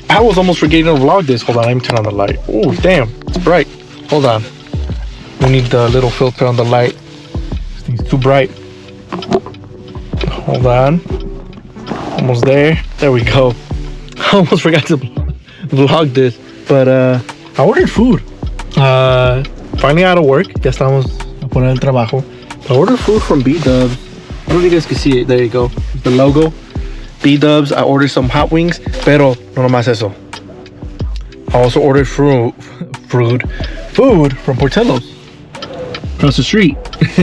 I was almost forgetting to vlog this. Hold on, let me turn on the light. Oh, damn, it's bright. Hold on. We need the little filter on the light. This thing's too bright. Hold on. Almost there. There we go. I almost forgot to vlog this. But I ordered food. Finally out of work. Ya estamos a poner el trabajo. I ordered food from B-Dubs. I don't know if you guys can see it. There you go. The logo. B-Dubs. I ordered some hot wings. Pero no nomás eso. I also ordered food from Portillo's. Across the street. It's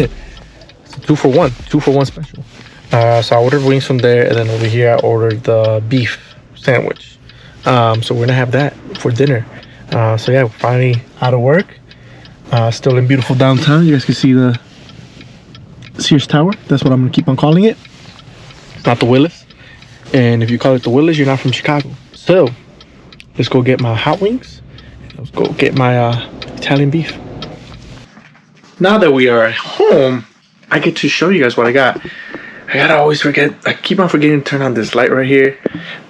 a 2-for-1. 2-for-1 special. So I ordered wings from there. And then over here I ordered the beef sandwich. So we're gonna have that for dinner. So yeah, we're finally out of work. Still in beautiful downtown. You guys can see the Sears Tower. That's what I'm gonna keep on calling it. It's not the Willis. And if you call it the Willis, you're not from Chicago. So let's go get my hot wings. Let's go get my Italian beef. Now that we are at home, I get to show you guys what I got. I gotta always forget. I keep on forgetting to turn on this light right here.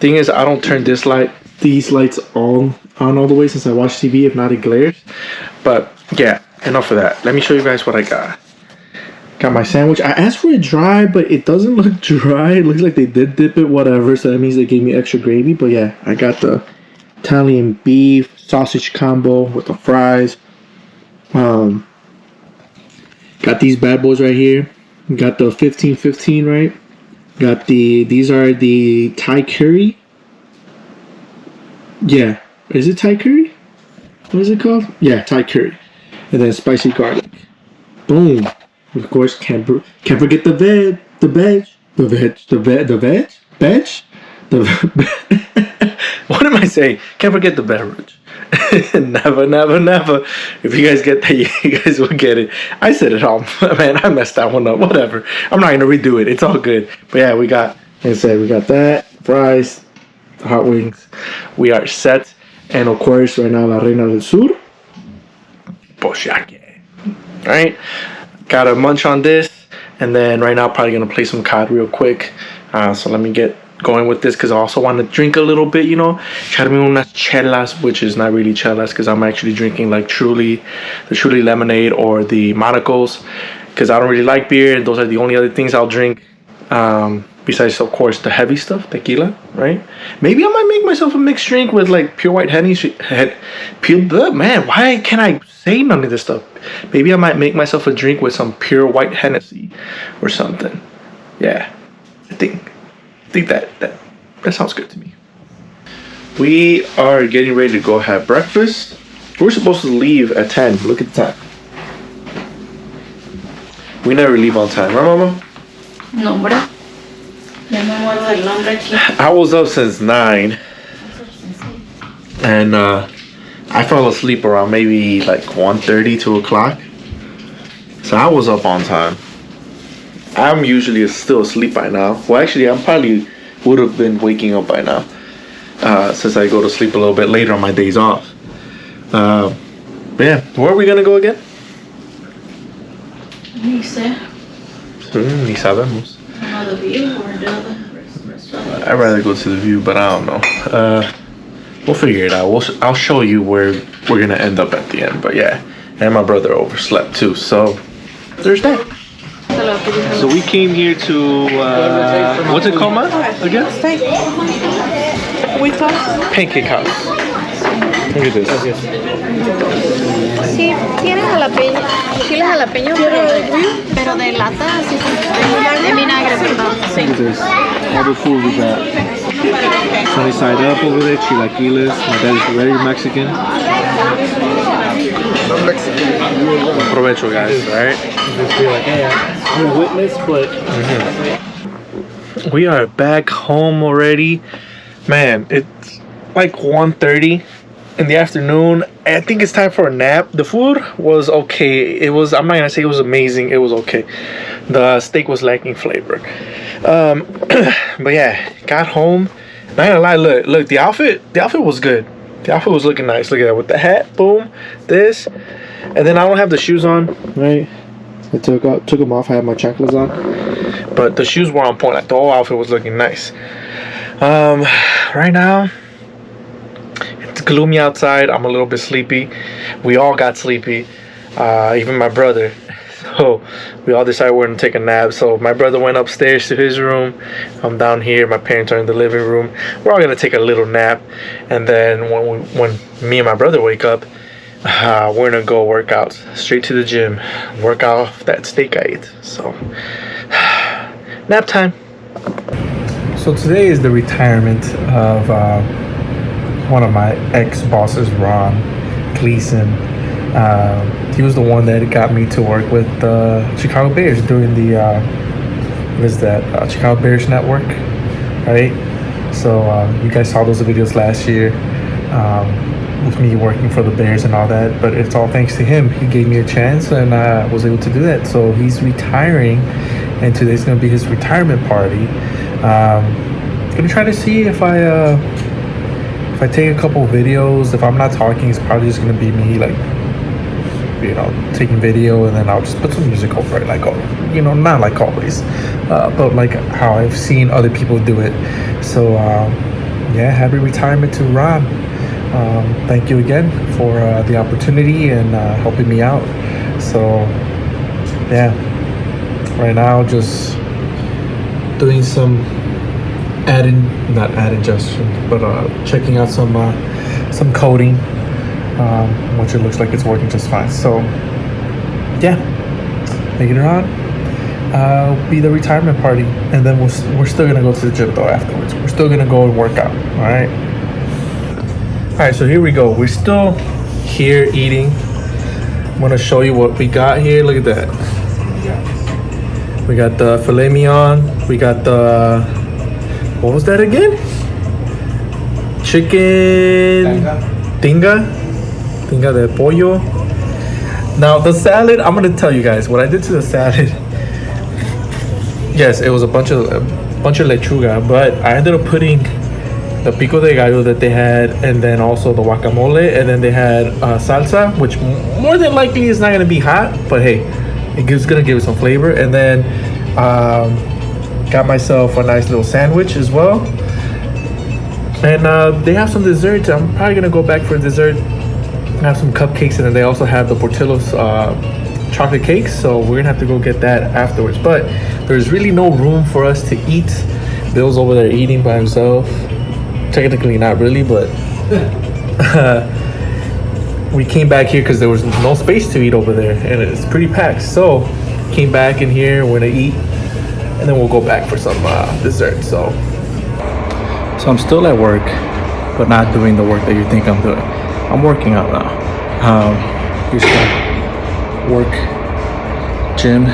Thing is, I don't turn these lights on all the way since I watch TV. If not, it glares. But yeah, enough of that. Let me show you guys what I got. Got my sandwich. I asked for it dry, but it doesn't look dry. It looks like they did dip it, whatever. So that means they gave me extra gravy. But yeah, I got the Italian beef sausage combo with the fries. Got these bad boys right here. Got the 15-15, right? Got these are the Thai curry. Yeah. Is it Thai curry? What is it called? Yeah, Thai curry. And then spicy garlic. Boom. Of course, can't forget the veg. What am I saying? Can't forget the beverage. Never. If you guys get that, you guys will get it. I said it all. Man, I messed that one up. Whatever. I'm not gonna redo it. It's all good. But yeah, we got, like I said, we got that. Fries, hot wings. We are set. And of course, right now, La Reina del Sur. Poshake. Alright? Gotta munch on this. And then right now, probably gonna play some COD real quick. So let me get going with this because I also want to drink a little bit, you know. Echarme unas chelas, which is not really chelas because I'm actually drinking like the Truly lemonade or the Monocles because I don't really like beer. Those are the only other things I'll drink. Besides, of course, the heavy stuff, tequila, right? Maybe I might make myself a mixed drink with like pure white Hennessy. Man, why can't I say none of this stuff? Maybe I might make myself a drink with some pure white Hennessy or something. Yeah, I think that sounds good to me. We are getting ready to go have breakfast. We're supposed to leave at 10. Look at the time. We never leave on time, right, Mama? No, bro. I was up since 9. And I fell asleep around maybe like 1:30, 2 o'clock. So I was up on time. I'm usually still asleep by now. Well, actually, I probably would have been waking up by now. Since I go to sleep a little bit later on my days off. But yeah, where are we gonna go again? Ni sé. Ni sabemos. The View or the other restaurant? I'd rather go to the View, but I don't know. We'll figure it out. I'll show you where we're gonna end up at the end. But yeah, and my brother overslept too, so there's that. So we came here to what's it called, man? Again? Pancake House. Look at this. Sí, tiene jalapeño. Chiles jalapeños, pero de lata, así de vinagre, perdón. Sí. Look at this. All the food we got. Sunny side up over there, chilaquiles. My dad is very Mexican. Provecho, guys, right? Just be like, hey, I'm a witness, but we are back home already. Man, it's like 1:30 in the afternoon. I think it's time for a nap. The food was okay. I'm not gonna say it was amazing. It was okay. The steak was lacking flavor. But yeah, got home. Not gonna lie, look, the outfit was good. The outfit was looking nice. Look at that with the hat, boom, this, and then I don't have the shoes on, right? I took them off. I had my chanclas on, but the shoes were on point. Like the whole outfit was looking nice. Right now, gloomy outside. I'm a little bit sleepy. We all got sleepy, even my brother. So we all decided we're gonna take a nap. So my brother went upstairs to his room. I'm down here. My parents are in the living room. We're all gonna take a little nap, and then when me and my brother wake up, we're gonna go work out straight to the gym, work off that steak I ate. So nap time. So today is the retirement of one of my ex-bosses, Ron Gleason. He was the one that got me to work with the Chicago Bears during the Chicago Bears Network, right? So you guys saw those videos last year with me working for the Bears and all that. But it's all thanks to him. He gave me a chance, and I was able to do that. So he's retiring, and today's gonna be his retirement party. Gonna try to see if I take a couple videos. If I'm not talking, it's probably just gonna be me, like, taking video, and then I'll just put some music over it, like, not like always, but like how I've seen other people do it. So yeah, happy retirement to Ron. Thank you again for the opportunity and helping me out. So yeah, right now just doing some not ad adjustment, but checking out some coding, which it looks like it's working just fine. So yeah, later on be the retirement party, and then we're still gonna go to the gym though afterwards. We're still gonna go and work out. All right, so here we go. We're still here eating. I'm gonna show you what we got here. Look at that. We got the filet mignon. We got the, what was that again? Chicken tinga de pollo. Now the salad, I'm gonna tell you guys what I did to the salad. Yes, it was a bunch of lechuga, but I ended up putting the pico de gallo that they had, and then also the guacamole, and then they had salsa, which more than likely is not gonna be hot, but hey, it's gonna give it some flavor. And then got myself a nice little sandwich as well. And they have some desserts. I'm probably gonna go back for dessert. Have some cupcakes, and then they also have the Portillo's chocolate cakes. So we're gonna have to go get that afterwards. But there's really no room for us to eat. Bill's over there eating by himself. Technically not really, but we came back here because there was no space to eat over there, and it's pretty packed. So came back in here. We're gonna eat, and then we'll go back for some dessert. So I'm still at work, but not doing the work that you think I'm doing. I'm working out now. Here's the work, gym,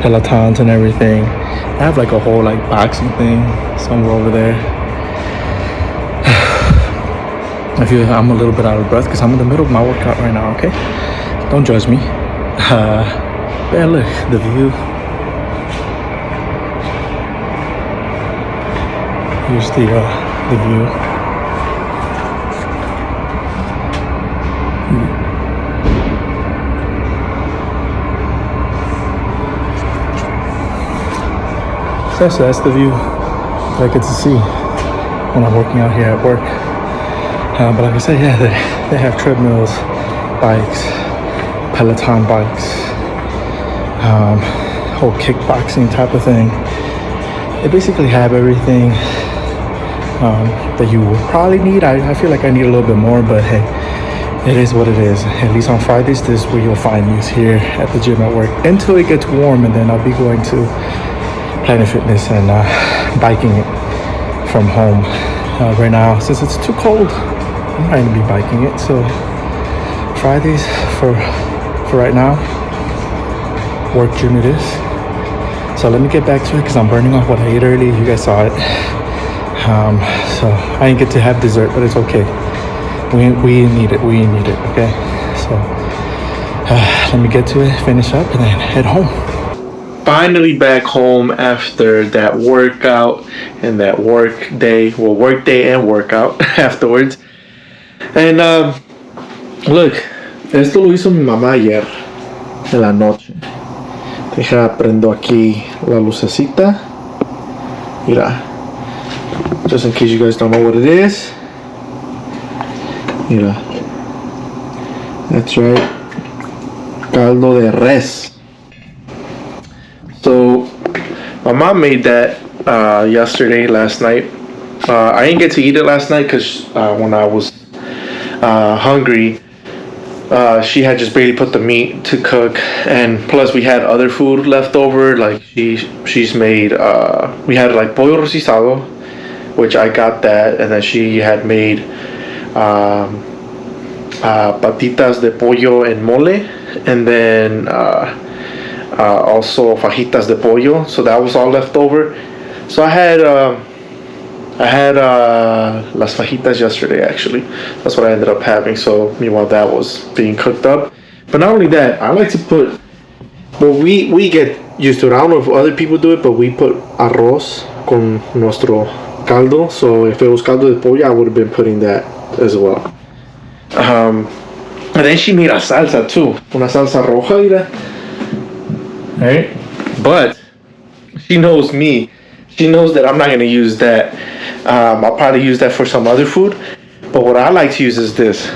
Pelotons and everything. I have like a whole like boxing thing somewhere over there. I'm a little bit out of breath because I'm in the middle of my workout right now, okay? Don't judge me. Yeah, look, the view. Here's the view. So that's the view that I get to see when I'm working out here at work. But like I said, yeah, they have treadmills, bikes, Peloton bikes, whole kickboxing type of thing. They basically have everything that you would probably need. I feel like I need a little bit more, but hey, it is what it is. At least on Fridays, this is where you'll find me, here at the gym at work until it gets warm, and then I'll be going to Planet Fitness and biking it from home. Right now, since it's too cold, I'm not going to be biking it. So Fridays for right now, work gym it is. So let me get back to it because I'm burning off what I ate earlier. You guys saw it. So I didn't get to have dessert, but it's okay. We need it. Okay. So let me get to it, finish up, and then head home. Finally back home after that workout and that work day and workout afterwards. And look, esto lo hizo mi mamá ayer en la noche. Deja, prendo aquí la lucecita. Mira, just in case you guys don't know what it is. Mira. That's right. Caldo de res. So, my mom made that last night. I didn't get to eat it last night because when I was hungry, she had just barely put the meat to cook, and plus we had other food left over. Like she's made. We had like pollo rostizado, which I got that, and then she had made patitas de pollo en mole, and then also fajitas de pollo. So that was all left over. So I had las fajitas yesterday. Actually, that's what I ended up having. So meanwhile that was being cooked up. But not only that, I like to put. Well, we get used to it. I don't know if other people do it, but we put arroz con nuestro caldo. So if it was caldo de pollo, I would have been putting that as well. And then she made a salsa too, una salsa roja, mira. Right? But she knows me. She knows that I'm not gonna use that. I'll probably use that for some other food. But what I like to use is this.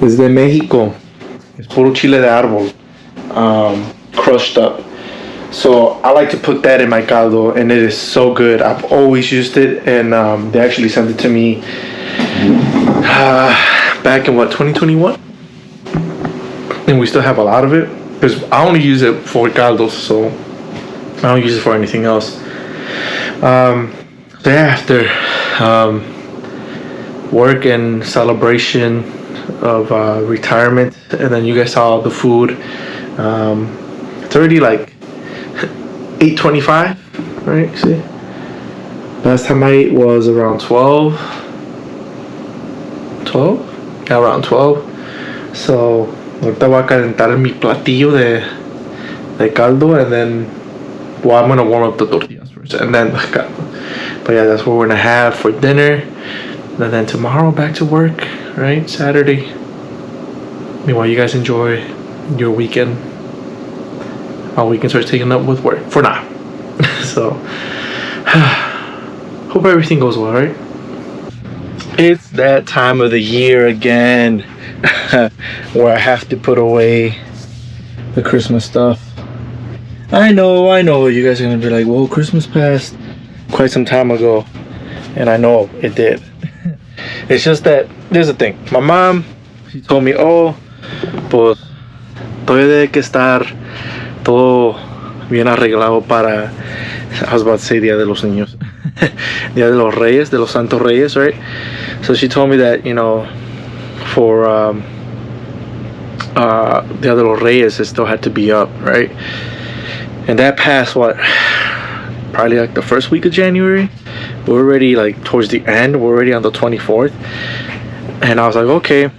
It's de Mexico. It's puro chile de árbol, crushed up. So I like to put that in my caldo, and it is so good. I've always used it, and they actually sent it to me back in 2021, and we still have a lot of it because I only use it for caldos, so I don't use it for anything else. So yeah, after work and celebration of retirement, and then you guys saw the food. It's already like 8:25, right? See, last time I ate was around 12. Yeah, around 12. So ahorita voy a calentar mi platillo de caldo, and then I'm gonna warm up the tortillas first, and then the caldo. But yeah, that's what we're gonna have for dinner. And then tomorrow back to work, right? Saturday. Meanwhile, you guys enjoy your weekend. Our weekend starts taking up with work for now. So, hope everything goes well, right? It's that time of the year again where I have to put away the Christmas stuff. I know, you guys are gonna be like, well, Christmas passed quite some time ago. And I know it did. It's just that, there's the thing. My mom, she told me, oh, pues, todavía debe que estar todo bien arreglado para, I was about to say Día de los Niños. Día de los Reyes, de los Santos Reyes, right? So she told me that, you know, for Día de los Reyes, it still had to be up, right? And that passed, what, probably like the first week of January. We're already like towards the end. We're already on the 24th. And I was like, okay.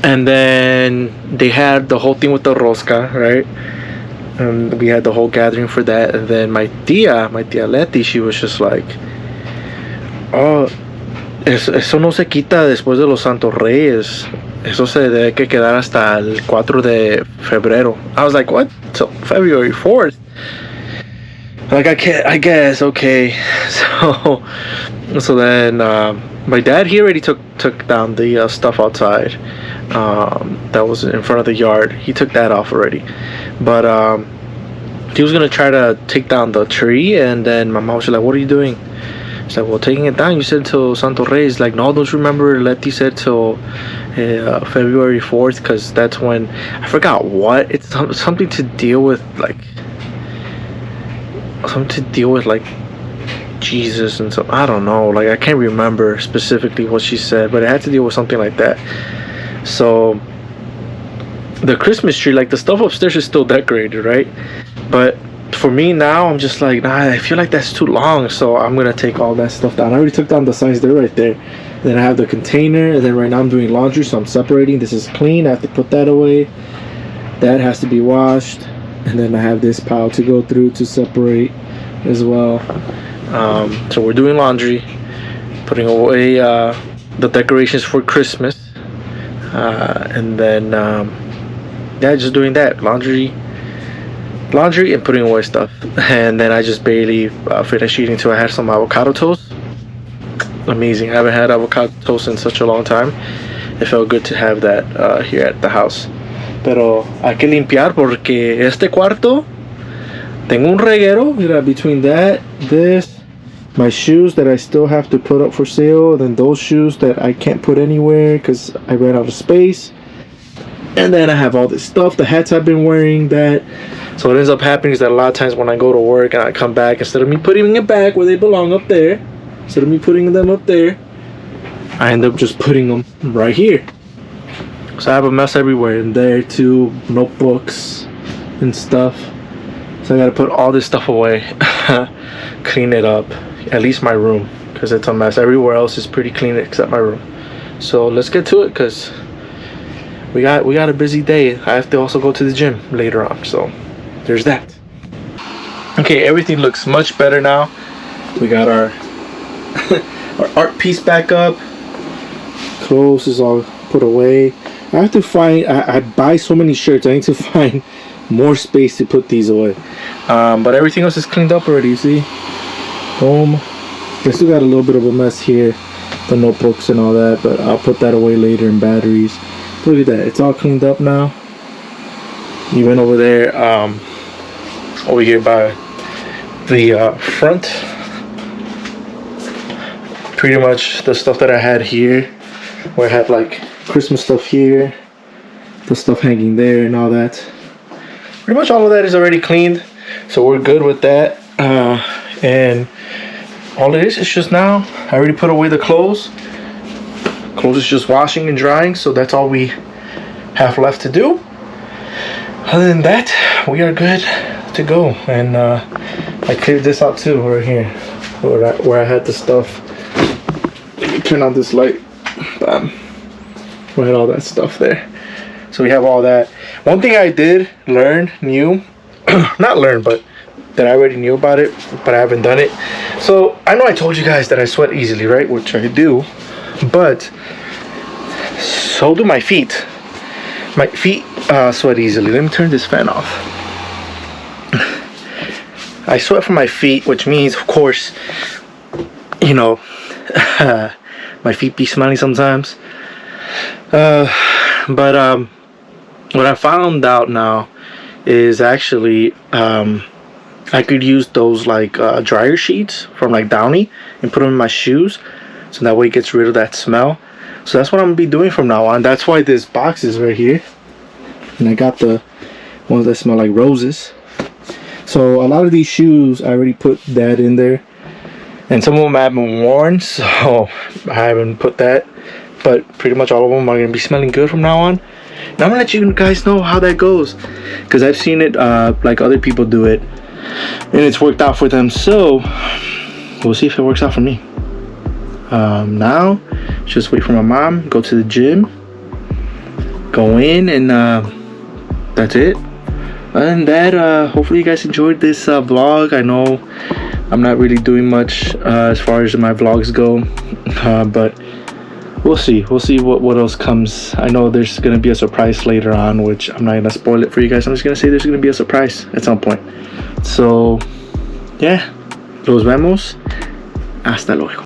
And then they had the whole thing with the rosca, right? And we had the whole gathering for that. And then my tia Leti, she was just like, oh, eso no se quita después de los Santos Reyes. Eso se debe que quedar hasta el 4 de febrero. I was like, what? So February 4th? Like, I guess, okay. So then my dad, he already took down the stuff outside that was in front of the yard. He took that off already. But he was gonna try to take down the tree, and then my mom was like, what are you doing? She's like, well, taking it down, you said till Santo Reyes. Like, no, don't you remember Leti said till February 4th, because that's when, I forgot what, it's something to deal with, like Jesus and so, I don't know, like I can't remember specifically what she said, but it had to deal with something like that. So the Christmas tree, like the stuff upstairs is still decorated, right? But for me now, I'm just like, nah, I feel like that's too long, so I'm gonna take all that stuff down. I already took down the signs, they're right there. Then I have the container, and then right now I'm doing laundry, so I'm separating. This is clean, I have to put that away. That has to be washed. And then I have this pile to go through to separate as well. So we're doing laundry, putting away the decorations for Christmas, and then yeah, just doing that, laundry and putting away stuff. And then I just barely finished eating too. I had some avocado toast, amazing. I haven't had avocado toast in such a long time. It felt good to have that here at the house. Pero hay que limpiar porque este cuarto tengo un reguero. Mira, between that, this, my shoes that I still have to put up for sale, then those shoes that I can't put anywhere because I ran out of space. And then I have all this stuff, the hats I've been wearing, that. So what ends up happening is that a lot of times when I go to work and I come back, instead of me putting it back where they belong up there, instead of me putting them up there, I end up just putting them right here. So I have a mess everywhere in there too, notebooks and stuff. So I gotta put all this stuff away, clean it up, at least my room, because it's a mess. Everywhere else is pretty clean except my room. So let's get to it, because we got a busy day. I have to also go to the gym later on, so there's that. Okay, everything looks much better now. We got our our art piece back up. Clothes is all put away. I have to find, I buy so many shirts, I need to find more space to put these away. But everything else is cleaned up already, you see? Boom. I still got a little bit of a mess here, the notebooks and all that, but I'll put that away later, and batteries. Look at that, it's all cleaned up now. Even over there, over here by the front, pretty much the stuff that I had here, where I had like Christmas stuff here, the stuff hanging there and all that. Pretty much all of that is already cleaned, so we're good with that. And all it is just now, I already put away the clothes. Clothes is just washing and drying, so that's all we have left to do. Other than that, we are good to go. And I cleared this out too, right here, where I had the stuff. Let me turn on this light. Bam. We had all that stuff there. So we have all that. One thing I did learn, not learn, but that I already knew about it, but I haven't done it. So I know I told you guys that I sweat easily, right? Which I do, but so do my feet. My feet sweat easily. Let me turn this fan off. I sweat from my feet, which means, of course, you know, my feet be smelly sometimes. But what I found out now is actually I could use those like dryer sheets from like Downy and put them in my shoes, so that way it gets rid of that smell. So that's what I'm gonna be doing from now on. That's why this box is right here, and I got the ones that smell like roses. So a lot of these shoes I already put that in there, and some of them I haven't worn, so I haven't put that. But pretty much all of them are gonna be smelling good from now on. And I'm gonna let you guys know how that goes, because I've seen it like other people do it, and it's worked out for them. So we'll see if it works out for me. Now just wait for my mom, go to the gym, go in, and that's it. Other than that, hopefully you guys enjoyed this vlog. I know I'm not really doing much as far as my vlogs go, but we'll see what else comes. I know there's gonna be a surprise later on, which I'm not gonna spoil it for you guys. I'm just gonna say there's gonna be a surprise at some point. So yeah, nos vemos, hasta luego.